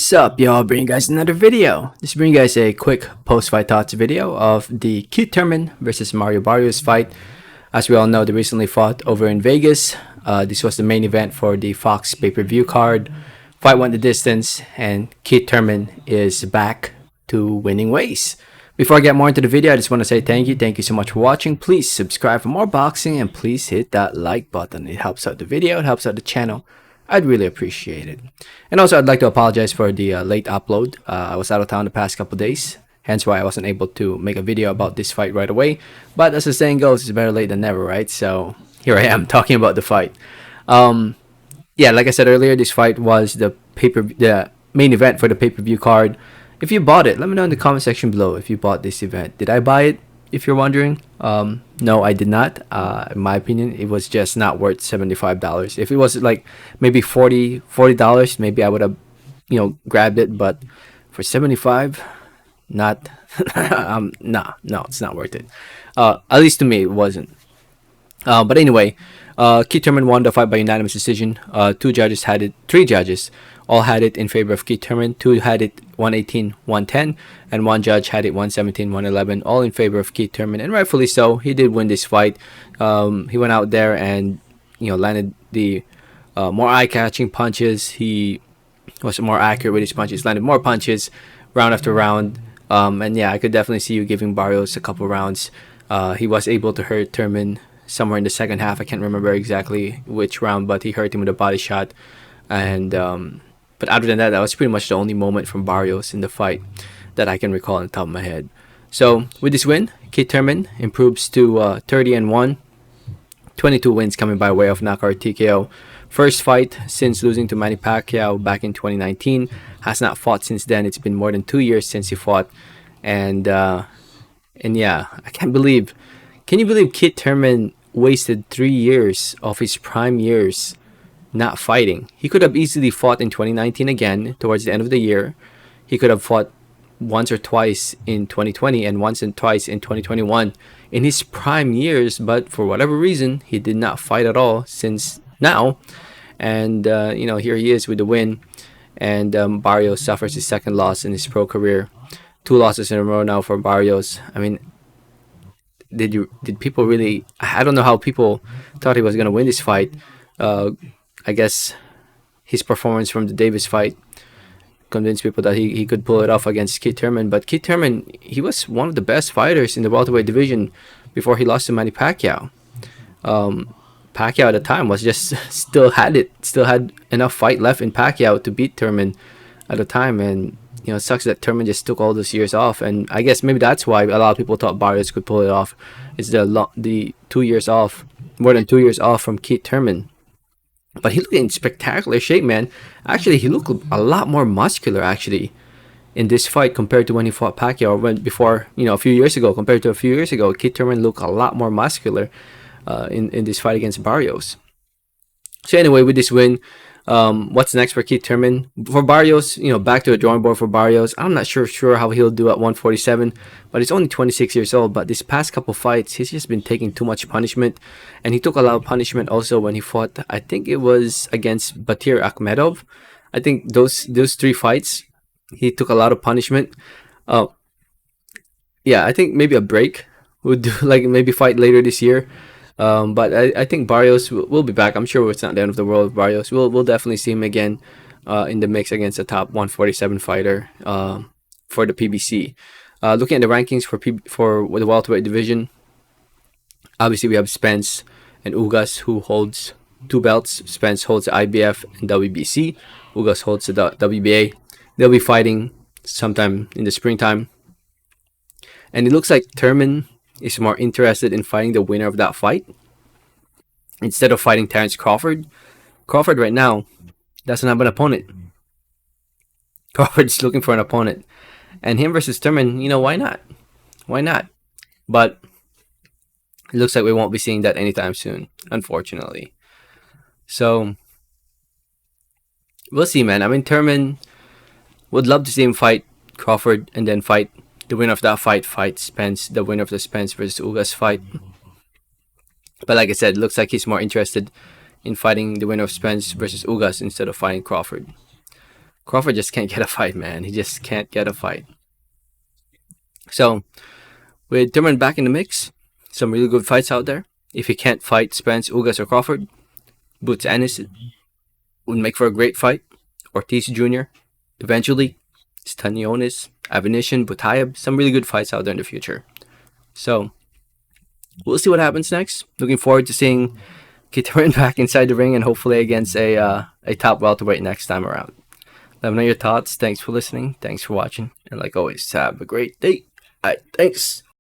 Sup y'all, bringing you guys another video. Just bring you guys a quick post-fight thoughts video of the Thurman versus Mario Barrios fight. As we all know, they recently fought over in Vegas. This was the main event for the Fox pay-per-view card. Fight went the distance, and Thurman is back to winning ways. Before I get more into the video, I just want to say thank you. Thank you so much for watching. Please subscribe for more boxing, and please hit that like button. It helps out the video, it helps out the channel. I'd really appreciate it. And also, I'd like to apologize for the late upload. I was out of town the past couple days, hence why I wasn't able to make a video about this fight right away. But as the saying goes, it's better late than never, right? So here I am talking about the fight. Yeah, like I said earlier, this fight was the main event for the pay-per-view card. If you bought it, let me know in the comment section below if you bought this event. Did I buy it? If you're wondering, no, I did not. In my opinion, it was just not worth $75. If it was like maybe $40, maybe I would have, grabbed it. But for $75, not, no, it's not worth it. At least to me, it wasn't. But anyway, Thurman won the fight by unanimous decision. Three judges all had it in favor of Thurman. Two had it 118-110, and one judge had it 117-111, all in favor of Thurman, and rightfully so. He did win this fight. He went out there and landed the more eye-catching punches. He was more accurate with his punches, landed more punches round after round. And yeah, I could definitely see you giving Barrios a couple rounds. He was able to hurt Thurman somewhere in the second half. I can't remember exactly which round, but he hurt him with a body shot. And but other than that was pretty much the only moment from Barrios in the fight that I can recall on the top of my head. So with this win, Thurman improves to 30-1, 22 wins coming by way of knockout TKO. First fight since losing to Manny Pacquiao back in 2019. Has not fought since then. It's been more than 2 years since he fought. And yeah, I can't believe. Can you believe Thurman wasted 3 years of his prime years not fighting? He could have easily fought in 2019 again towards the end of the year. He could have fought once or twice in 2020 and once and twice in 2021 in his prime years, but for whatever reason he did not fight at all since now. And here he is with the win. And Barrios suffers his second loss in his pro career. 2 losses in a row now for Barrios. I mean, did people really? I don't know how people thought he was gonna win this fight. I guess his performance from the Davis fight convinced people that he could pull it off against Thurman. But Thurman, he was one of the best fighters in the welterweight division before he lost to Manny Pacquiao. Pacquiao at the time was just still had enough fight left in Pacquiao to beat Thurman at the time. And it sucks that Thurman just took all those years off. And I guess maybe that's why a lot of people thought Barrios could pull it off. It's the 2 years off, more than 2 years off from Thurman. But he looked in spectacular shape, man. Actually, he looked a lot more muscular, actually, in this fight compared to when he fought Pacquiao. A few years ago, compared to a few years ago, Thurman looked a lot more muscular in this fight against Barrios. So anyway, with this win, what's next for Thurman? For Barrios, back to the drawing board for Barrios. I'm not sure how he'll do at 147, but he's only 26 years old. But this past couple fights, he's just been taking too much punishment, and he took a lot of punishment also when he fought. I think it was against Batir Akhmedov. I think those 3 fights, he took a lot of punishment. Yeah, I think maybe a break would do, like maybe fight later this year. But I think Barrios will be back. I'm sure it's not the end of the world. Barrios, we'll definitely see him again in the mix against a top 147 fighter for the PBC. Looking at the rankings for the welterweight division, obviously we have Spence and Ugas, who holds 2 belts. Spence holds the IBF and WBC. Ugas holds the WBA. They'll be fighting sometime in the springtime. And it looks like Thurman is more interested in fighting the winner of that fight instead of fighting Terence Crawford. Crawford right now doesn't have an opponent. Crawford's looking for an opponent. And him versus Thurman, why not? Why not? But it looks like we won't be seeing that anytime soon, unfortunately. So we'll see, man. I mean, Thurman would love to see him fight Crawford and then fight the winner of that fight Spence, the winner of the Spence versus Ugas fight. But like I said, it looks like he's more interested in fighting the winner of Spence versus Ugas instead of fighting Crawford. Crawford just can't get a fight, man. He just can't get a fight. So, with Thurman back in the mix, some really good fights out there. If he can't fight Spence, Ugas, or Crawford, Boots Ennis would make for a great fight. Ortiz Jr. eventually, Stanionis, Avanishin, Butayeb, some really good fights out there in the future. So, we'll see what happens next. Looking forward to seeing Thurman back inside the ring and hopefully against a top welterweight next time around. Let me know your thoughts. Thanks for listening. Thanks for watching. And like always, have a great day. All right, thanks.